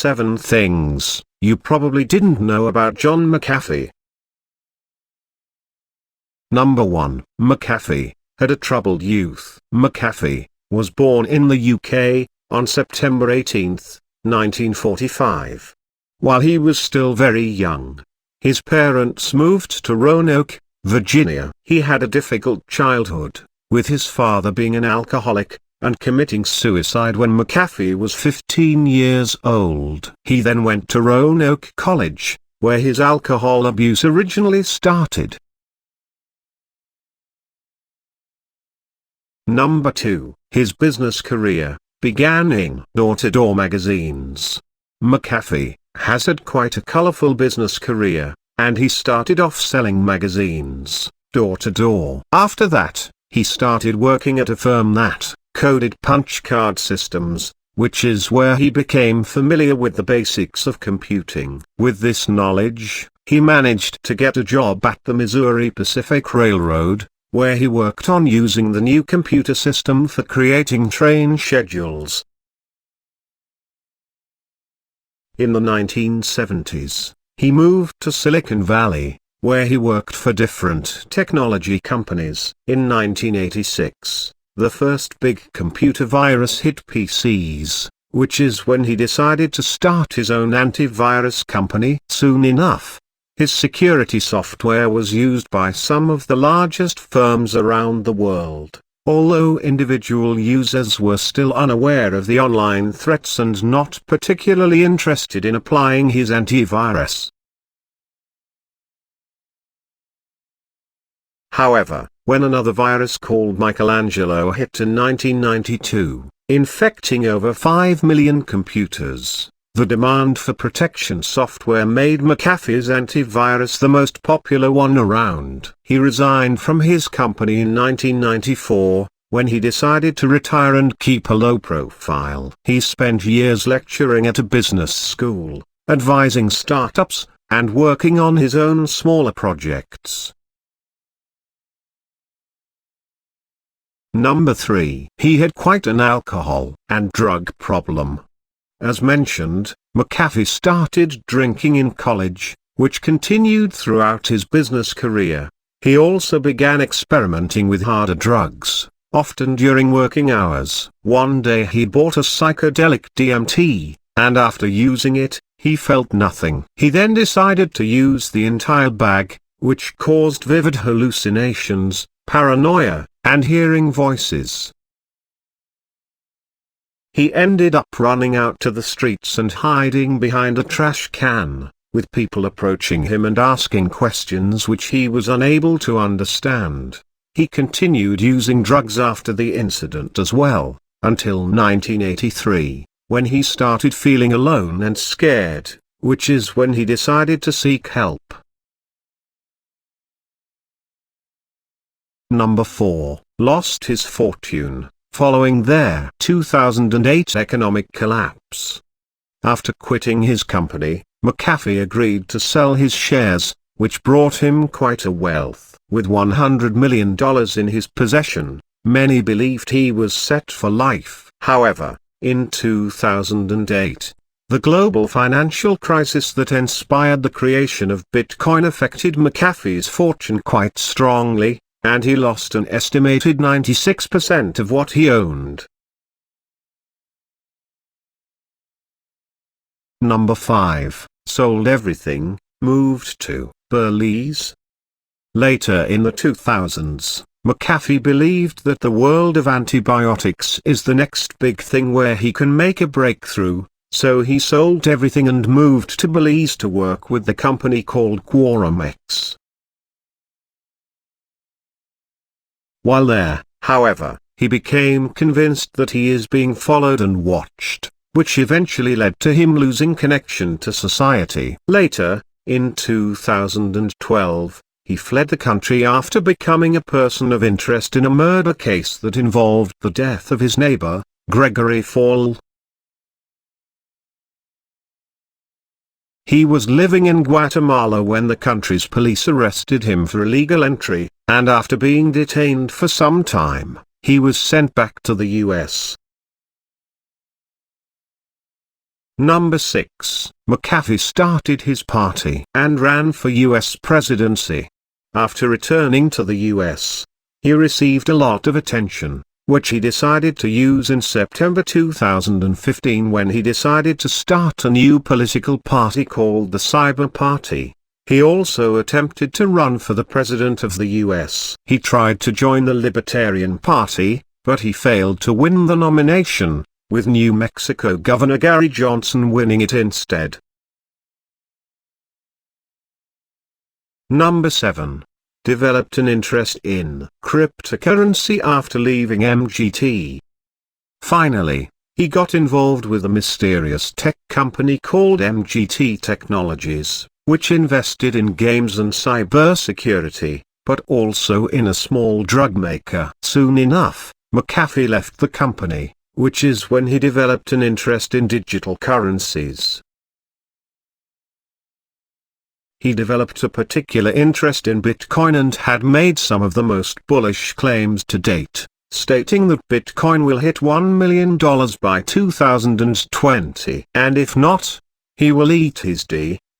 7 things you probably didn't know about John McAfee. Number 1. McAfee had a troubled youth. McAfee was born in the UK on September 18, 1945. While he was still very young, his parents moved to Roanoke, Virginia. He had a difficult childhood, with his father being an alcoholic and committing suicide when McAfee was 15 years old. He then went to Roanoke College, where his alcohol abuse originally started. Number 2. His business career began in door-to-door magazines. McAfee has had quite a colorful business career, and he started off selling magazines, door-to-door. After that, he started working at a firm that coded punch card systems, which is where he became familiar with the basics of computing. With this knowledge, he managed to get a job at the Missouri Pacific Railroad, where he worked on using the new computer system for creating train schedules. In the 1970s, he moved to Silicon Valley, where he worked for different technology companies. In 1986, the first big computer virus hit PCs, which is when he decided to start his own antivirus company. Soon enough, his security software was used by some of the largest firms around the world, although individual users were still unaware of the online threats and not particularly interested in applying his antivirus. However, when another virus called Michelangelo hit in 1992, infecting over 5 million computers, the demand for protection software made McAfee's antivirus the most popular one around. He resigned from his company in 1994, when he decided to retire and keep a low profile. He spent years lecturing at a business school, advising startups, and working on his own smaller projects. Number 3. He had quite an alcohol and drug problem. As mentioned, McAfee started drinking in college, which continued throughout his business career. He also began experimenting with harder drugs, often during working hours. One day he bought a psychedelic DMT, and after using it, he felt nothing. He then decided to use the entire bag, which caused vivid hallucinations, paranoia, and hearing voices. He ended up running out to the streets and hiding behind a trash can, with people approaching him and asking questions which he was unable to understand. He continued using drugs after the incident as well, until 1983, when he started feeling alone and scared, which is when he decided to seek help. Number 4. Lost his fortune, following their 2008 economic collapse. After quitting his company, McAfee agreed to sell his shares, which brought him quite a wealth. With $100 million in his possession, many believed he was set for life. However, in 2008, the global financial crisis that inspired the creation of Bitcoin affected McAfee's fortune quite strongly, and he lost an estimated 96% of what he owned. Number 5. Sold everything, moved to Belize. Later in the 2000s, McAfee believed that the world of antibiotics is the next big thing where he can make a breakthrough, so he sold everything and moved to Belize to work with the company called Quorumex. While there, however, he became convinced that he is being followed and watched, which eventually led to him losing connection to society. Later, in 2012, he fled the country after becoming a person of interest in a murder case that involved the death of his neighbor, Gregory Fall. He was living in Guatemala when the country's police arrested him for illegal entry, and after being detained for some time, he was sent back to the US. Number 6. McAfee started his party and ran for US presidency. After returning to the US, he received a lot of attention, which he decided to use in September 2015 when he decided to start a new political party called the Cyber Party. He also attempted to run for the president of the US. He tried to join the Libertarian Party, but he failed to win the nomination, with New Mexico Governor Gary Johnson winning it instead. Number 7. Developed an interest in cryptocurrency after leaving MGT. Finally, he got involved with a mysterious tech company called MGT Technologies, which invested in games and cybersecurity, but also in a small drug maker. Soon enough, McAfee left the company, which is when he developed an interest in digital currencies. He developed a particular interest in Bitcoin and had made some of the most bullish claims to date, stating that Bitcoin will hit $1 million by 2020, and if not, he will eat his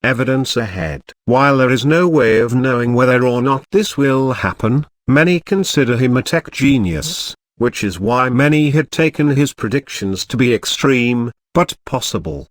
evidence ahead. While there is no way of knowing whether or not this will happen, many consider him a tech genius, which is why many had taken his predictions to be extreme, but possible.